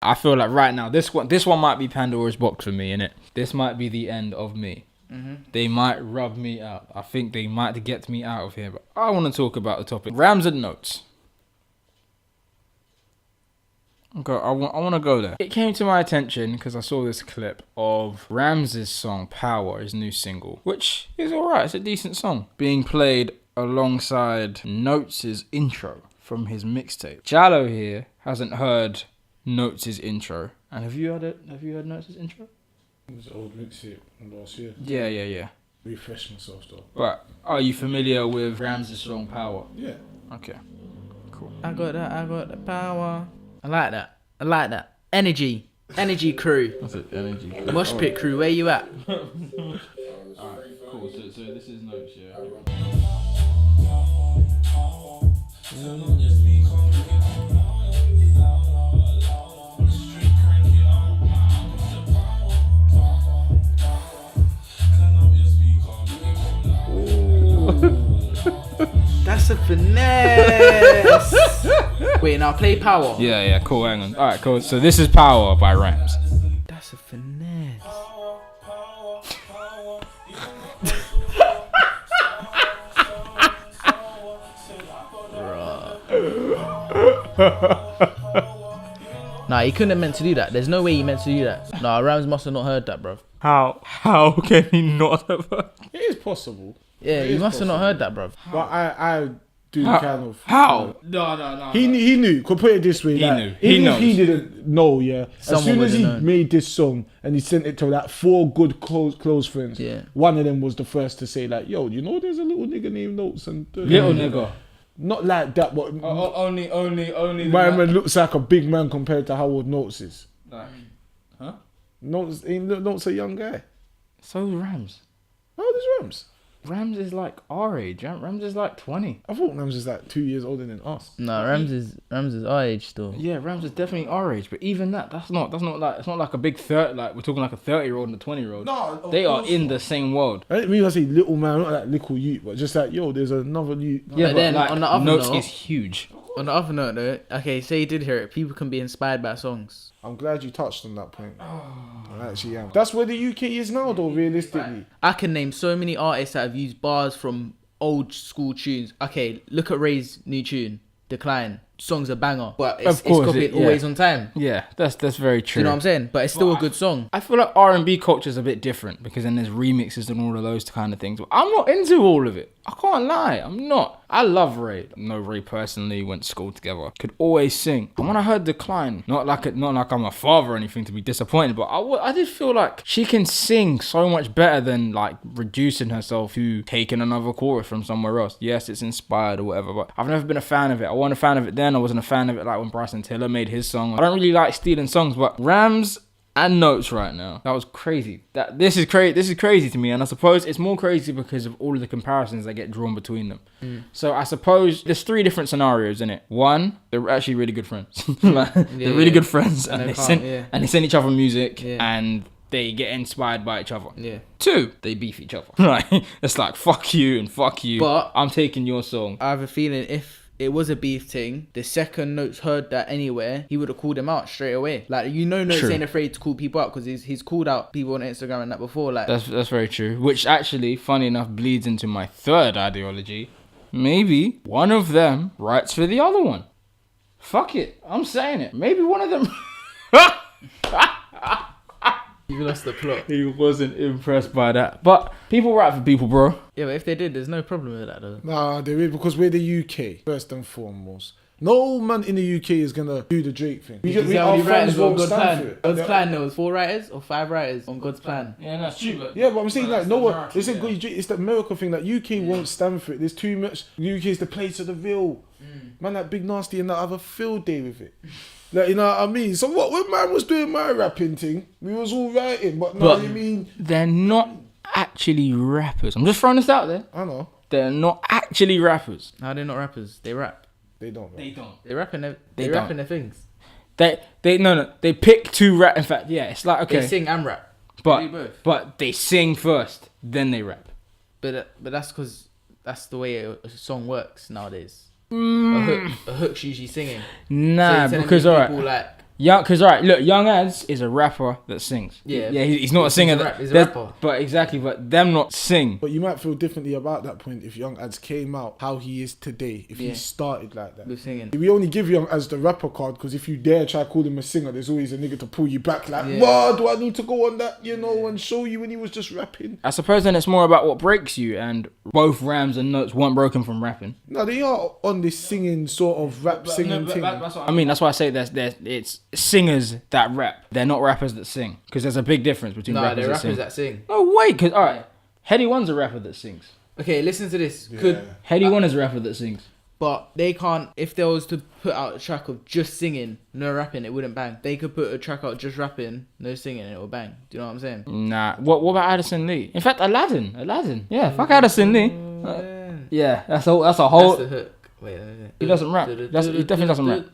I feel like right now, this one might be Pandora's box for me, innit? This might be the end of me. They might rub me out. I think they might get me out of here, but I want to talk about the topic. Ramz Not3s. Okay, I want to go there. It came to my attention because I saw this clip of Ramz's song Power, his new single, which is alright. It's a decent song, being played alongside Not3s' intro from his mixtape. Jallow here hasn't heard Not3s' intro, and have you heard it? Have you heard Not3s' intro? It was an old mixtape last year. Yeah. Refresh myself though. But are you familiar with Ramz's song Power? Yeah. Okay, cool. I got the power. I like that. Energy crew. What's it? Energy. Mosh pit crew, where you at? Alright, cool. So this is Not3s, yeah. That's a finesse. Wait, now play Power. Yeah, cool. Hang on. Alright, cool. So this is Power by Ramz. That's a finesse. Nah, he couldn't have meant to do that. There's no way he meant to do that. Nah, Ramz must have not heard that, bro. How can he not have heard? It is possible. Yeah, he must have not heard that, bro. But I do kind of. How? No. He knew. Could put it this way. He like, knew. Even if he didn't know, yeah. Someone as soon as he would've known. made this song and he sent it to like 4 good close friends, Yeah. one of them was the first to say like, "Yo, you know, there's a little nigga named Not3s and Little nigga. Not like that, but Only. my man looks like a big man compared to how old Not3s is. Like, huh? Not3s a young guy. So Ramz. How old is Ramz? Ramz is like our age. Ramz is like 20. I thought Ramz is like 2 years older than us. Nah, Ramz is our age still. Yeah, Ramz is definitely our age. But even that's not like, it's not like a big 30. Like we're talking like a 30-year-old and a 20-year-old. No, They are in the same world. I didn't mean I say little man, not like little youth, but just like, yo, there's another youth. Yeah, But but then like, on the other Not3s note- is huge. On the other note though, okay, say you did hear it, people can be inspired by songs. I'm glad you touched on that point. I actually am. That's where the UK is now, though, realistically. I can name so many artists that have used bars from old school tunes. Okay, look at Ray's new tune, Decline. Song's a banger, but it's copied Always on Time. Yeah, that's very Do true. you know what I'm saying? But it's still a good song. I feel like R&B culture is a bit different because then there's remixes and all of those kind of things. But I'm not into all of it. I can't lie. I'm not. I love Ray. No, Ray personally went to school together. Could always sing. And when I heard Decline, not like I'm a father or anything to be disappointed, but I did feel like she can sing so much better than like reducing herself to taking another chorus from somewhere else. Yes, it's inspired or whatever, but I've never been a fan of it. I wasn't a fan of it then. I wasn't a fan of it like when Bryson Tiller made his song. I don't really like stealing songs, but Ramz and Not3s right now, that was crazy. This is crazy to me, and I suppose it's more crazy because of all of the comparisons that get drawn between them. So I suppose there's 3 different scenarios in it. One, they're actually really good friends. They're really good friends, and they send each other music, and they get inspired by each other. Yeah. 2, they beef each other. Right? It's like fuck you and fuck you. But I'm taking your song. I have a feeling if it was a beef thing, the second Not3s heard that anywhere, he would have called him out straight away. Like, you know, Not3s ain't afraid to call people out because he's called out people on Instagram and that before. Like, That's very true. Which actually, funny enough, bleeds into my third ideology. Maybe one of them writes for the other one. Fuck it. I'm saying it. Maybe one of them... you lost the plot. He wasn't impressed by that. But people write for people, bro. Yeah, but if they did, there's no problem with that though. Nah, there is, because we're the UK, first and foremost. No man in the UK is going to do the Drake thing. Our fans won't stand for it. God's Plan, there was 4 writers or 5 writers on God's Plan. Yeah, that's true. Yeah, but I'm saying like no one. They said it's the America thing. Like UK won't stand for it. There's too much. UK is the place of the real. Man, like Big Nasty and that have a field day with it. Like, you know what I mean? So what? When man was doing my rapping thing, we was all writing. But now you mean they're not actually rappers. I'm just throwing this out there. I know They're not actually rappers. No, they're not rappers. They rap. they don't. Rap. They don't. They rapping their. They They rapping their things. No. They pick to rap. In fact, yeah, it's like okay. They sing and rap. They do both. But they sing first, then they rap. But that's because that's the way a song works nowadays. A hook's usually singing. Nah, So you're telling because me alright. people like Yeah, because right, look, Young Ads is a rapper that sings. Yeah. Yeah, he's not a singer. He's a rapper. But exactly, but them not sing. But you might feel differently about that point if Young Ads came out how he is today. If he started like that. With singing. We only give Young Ads the rapper card because if you dare try call him a singer, there's always a nigga to pull you back like, what do I need to go on that, and show you when he was just rapping? I suppose then it's more about what breaks you, and both Ramz and Notes weren't broken from rapping. No, they are on this singing sort of rap singing thing. That's what I mean. That's why I say it's singers that rap. They're not rappers that sing, because there's a big difference between rappers they're that rappers sing. that sing. Oh wait, because alright, Heady One's a rapper that sings. Okay, listen to this. Yeah. Heady One is a rapper that sings. But they can't. If there was to put out a track of just singing, no rapping, it wouldn't bang. They could put a track out just rapping, no singing, and it will bang. Do you know what I'm saying? Nah. What about Addison Lee? In fact, Aladdin. Yeah, fuck Addison Lee. Yeah, that's a whole. That's the hook. Wait. He doesn't rap. He definitely doesn't rap.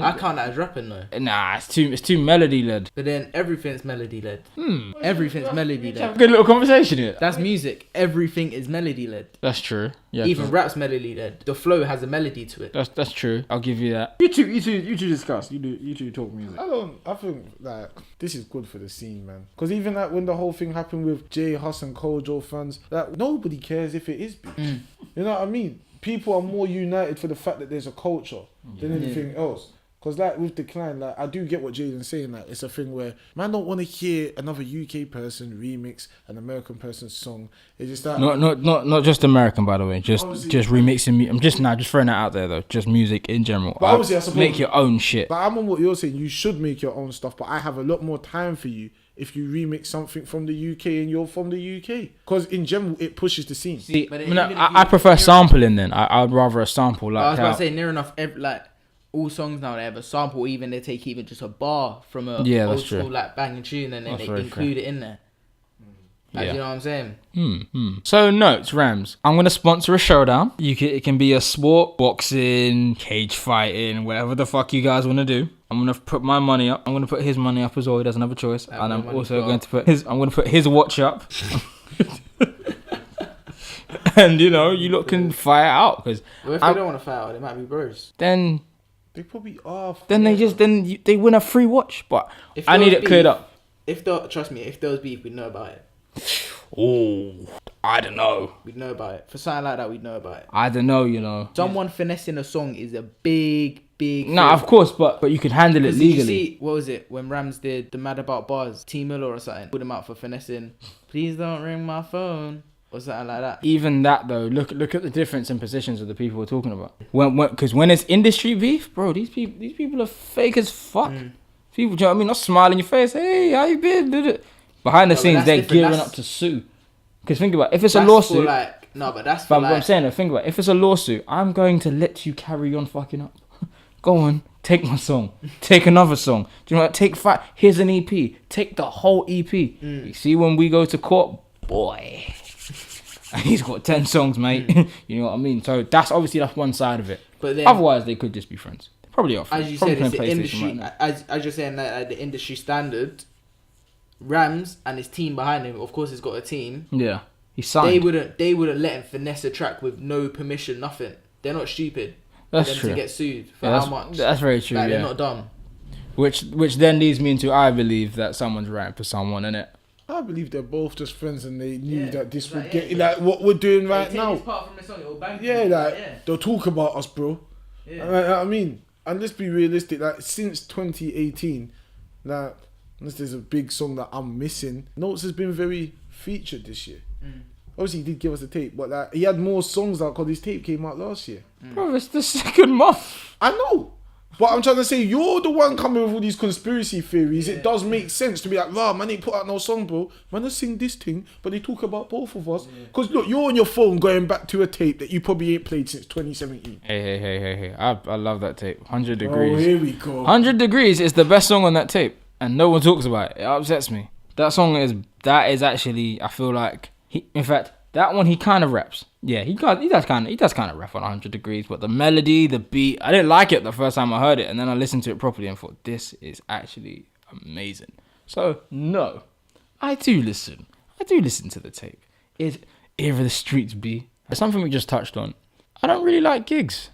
I count that as rapping though. Nah, it's too melody led. But then everything's melody led. Everything's melody led. Good little conversation here. That's music. Everything is melody led. That's true. Yeah. Even rap's melody led. The flow has a melody to it. That's true. I'll give you that. You two discuss. You two talk music. I think like this is good for the scene, man. Because even like when the whole thing happened with J Hus and Kojo fans, like nobody cares if it is beef. You know what I mean? People are more united for the fact that there's a culture than anything else. Because like with Decline, like I do get what Jaiden's saying. Like it's a thing where man don't want to hear another UK person remix an American person's song. It's just that not just American, by the way. Just Obviously- remixing. I'm just throwing that out there though. Just music in general. But obviously, I suppose- make your own shit. But I'm on what you're saying. You should make your own stuff, but I have a lot more time for you if you remix something from the UK and you're from the UK. Because in general, it pushes the scene. See, But I, then mean, even if I you- prefer sampling then. I'd rather a sample like I was about how. to say near enough. Like all songs now they have a sample. Even they take even just a bar from a Yeah, old that's true. school like banging tune and then That's they very include it in there. Like, Yeah. you know what I'm saying? So Notes, Ramz. I'm gonna sponsor a showdown. It can be a sport, boxing, cage fighting, whatever the fuck you guys want to do. I'm gonna put my money up. I'm gonna put his money up as well. He doesn't have a choice. And I'm also going to put his. I'm gonna put his watch up. And you lot can fight it out because Well, if they don't want to fight out, they might be bros. then They probably are. they win a free watch. But If I there need was it cleared beef- up. Trust me, if there was beef, we'd know about it. Oh, I don't know. We'd know about it. For something like that, we'd know about it. I don't know. Someone finessing a song is a big Nah, of course, but you can handle it Did you legally. see, what was it, when Ramz did the Mad About Bars, T Miller or something, put him out for finessing, please don't ring my phone, or something like that. Even that though, look at the difference in positions of the people we're talking about. Because when it's industry beef, bro, these people are fake as fuck. People, do you know what I mean? Not smile in your face. Hey, how you been? Behind the but scenes, that's they're different. gearing up to sue. Because think about it, if it's a That's for lawsuit. like, no, but that's for But like, what I'm saying, though, think about it, if it's a lawsuit, I'm going to let you carry on fucking up. Go on, take my song, take another song. Do you know what? Take 5. Here's an EP. Take the whole EP. You see, when we go to court, boy, he's got 10 songs, mate. You know what I mean? So that's one side of it. But then, Otherwise, they could just be friends. They probably are friends. as you Probably said, it's the playing PlayStation industry, right now. as you're saying, like the industry standard, Ramz and his team behind him, of course he's got a team, Yeah, he signed. they wouldn't let him finesse a track with no permission, nothing. They're not stupid. That's for them true. to get sued for Yeah, how much? That's very true. Like, Yeah. they're not dumb. Which then leads me into I believe that someone's writing for someone, innit? I believe they're both just friends and they knew Yeah, that this like, would get yeah. like what we're doing right Take now. this part from the song, it'll bang Yeah, you. like they'll talk about us, bro. Yeah. I mean, and let's be realistic. Like since 2018, like unless there's a big song that I'm missing, Notes has been very featured this year. Obviously, he did give us a tape, but like he had more songs out because his tape came out last year. Bro, it's the second month. I know. But I'm trying to say, you're the one coming with all these conspiracy theories. It does make sense to be like, rah, man ain't put out no song, bro. Man, I sing this thing, but they talk about both of us. Because look, you're on your phone going back to a tape that you probably ain't played since 2017. Hey. I love that tape. 100 Oh, Degrees. here we go. 100 Degrees is the best song on that tape. And no one talks about it. It upsets me. That song is actually, I feel like, in fact, that one he kind of raps. Yeah, he does kind of rap on 100 Degrees, but the melody, the beat, I didn't like it the first time I heard it, and then I listened to it properly and thought, this is actually amazing. So, no, I do listen to the tape. It's Era the Streets be. It's something we just touched on. I don't really like gigs.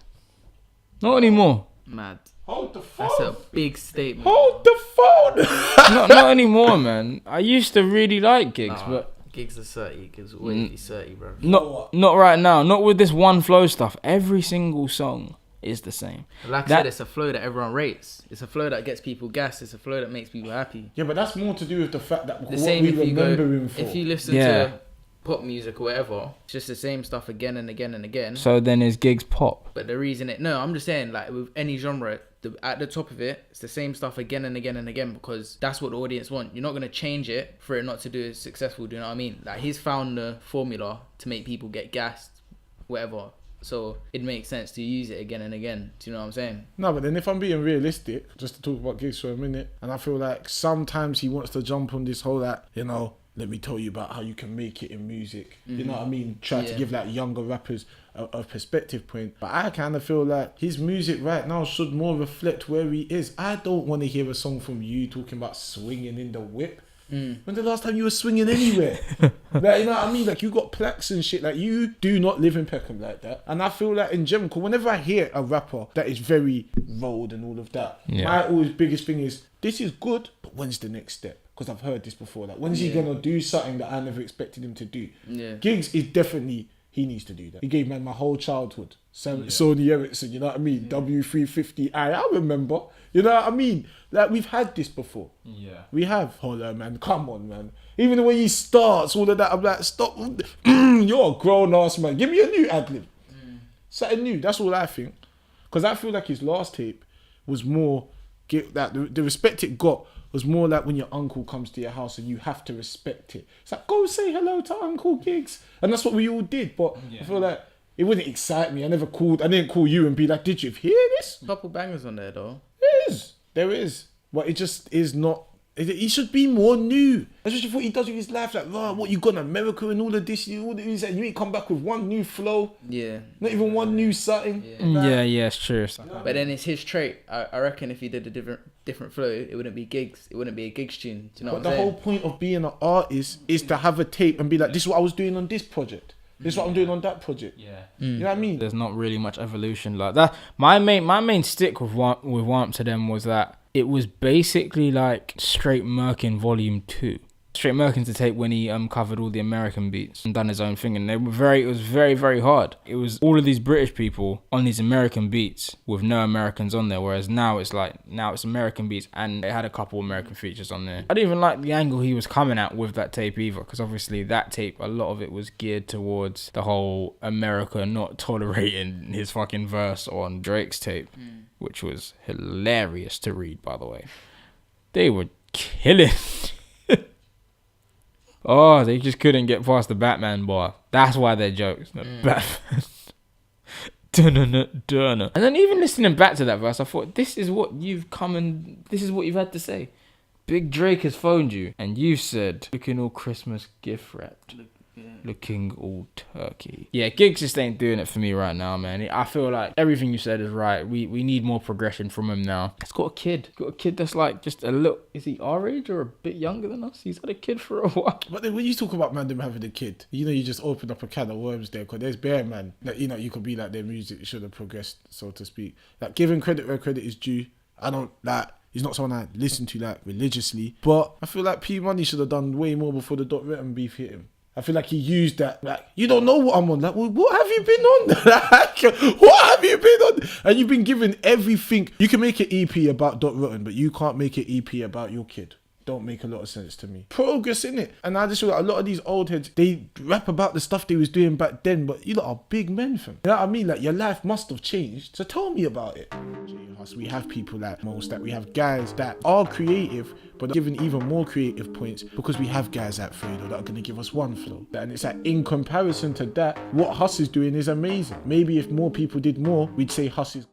Not anymore. Mad. Hold the That's a big statement. Hold the phone. Not anymore, man. I used to really like gigs, but Gigs are 30. Gigs will always be 30, bro. not right now. Not with this one flow stuff. Every single song is the same. Like I said, it's a flow that everyone rates. It's a flow that gets people gassed. It's a flow that makes people happy. Yeah, but that's more to do with the fact that The what same we if you remember go, him for. if you listen to pop music or whatever, it's just the same stuff again and again and again. So then is gigs pop? But the reason I'm just saying, like with any genre, at the top of it, it's the same stuff again and again and again because that's what the audience want. You're not gonna change it for it not to do it successful. Do you know what I mean? Like he's found the formula to make people get gassed, whatever. So it makes sense to use it again and again. Do you know what I'm saying? No, but then if I'm being realistic, just to talk about gigs for a minute, and I feel like sometimes he wants to jump on this whole that, you know, let me tell you about how you can make it in music. Mm-hmm. You know what I mean? Try to give like younger rappers a perspective point. But I kind of feel like his music right now should more reflect where he is. I don't want to hear a song from you talking about swinging in the whip. When the last time you were swinging anywhere? Like, you know what I mean? Like you got plaques and shit. Like you do not live in Peckham like that. And I feel like in general, whenever I hear a rapper that is very road and all of that, my always biggest thing is, this is good, but when's the next step? Because I've heard this before. Like when's he gonna do something that I never expected him to do? Yeah. Gigs is definitely, he needs to do that. He gave man my whole childhood. Sony Ericsson, you know what I mean? W350i, I remember. You know what I mean? Like we've had this before. Yeah. We have. Hold on, man. Come on, man. Even the way he starts, all of that, I'm like, stop. You're a grown ass man. Give me a new ad-lib. Something new. That's all I think. Because I feel like his last tape was more, the respect it got was more like when your uncle comes to your house and you have to respect it. It's like, go say hello to Uncle Gigs. And that's what we all did. But I feel like it wouldn't excite me. I didn't call you and be like, did you hear this? Couple bangers on there though. There is. But it just is not. He should be more new. Especially what he does with his life. Like, what you got in America and all of this. And you ain't come back with one new flow. Yeah. Not even one new something. Yeah, it's true. But then it's his trait. I reckon if he did a different flow, it wouldn't be gigs. It wouldn't be a gigs tune. Do you know what I'm saying? But the whole point of being an artist is to have a tape and be like, this is what I was doing on this project. This is what I'm doing on that project. Yeah. You know what I mean? There's not really much evolution like that. My main stick with Ramz to them was that it was basically like Straight Merkin Volume 2. Straight Merkin's the tape when he covered all the American beats and done his own thing, and it was very, very hard. It was all of these British people on these American beats with no Americans on there, whereas now it's American beats and it had a couple American features on there. I didn't even like the angle he was coming at with that tape either, because obviously that tape, a lot of it was geared towards the whole America not tolerating his fucking verse on Drake's tape, which was hilarious to read, by the way. They were killing. Oh, they just couldn't get past the Batman bar. That's why they're jokes. The Batman. And then even listening back to that verse, I thought, this is what you've had to say. Big Drake has phoned you, and you said, looking all Christmas gift wrapped. Looking all turkey. Yeah, gigs just ain't doing it for me right now, man. I feel like everything you said is right. We need more progression from him now. He's got a kid. That's like just a little... Is he our age or a bit younger than us? He's had a kid for a while. But then when you talk about man them having a kid, you know, you just open up a can of worms there, because there's bare man that, you know, you could be like, their music should have progressed, so to speak. Like, giving credit where credit is due. I don't like... He's not someone I listen to like religiously, but I feel like P Money should have done way more before the Written beef hit him. I feel like he used that, like, you don't know what I'm on. Like, well, what have you been on? Like, what have you been on? And you've been given everything. You can make an EP about Rotten, but you can't make an EP about your kid. Don't make a lot of sense to me. Progress, innit? And I just feel like a lot of these old heads, they rap about the stuff they was doing back then, but you lot are big men, fam. You know what I mean? Like, your life must have changed, so tell me about it. We have people like Most, that we have guys that are creative, but are given even more creative points because we have guys like Fredo that are going to give us one flow. And it's like, in comparison to that, what Huss is doing is amazing. Maybe if more people did more, we'd say Huss is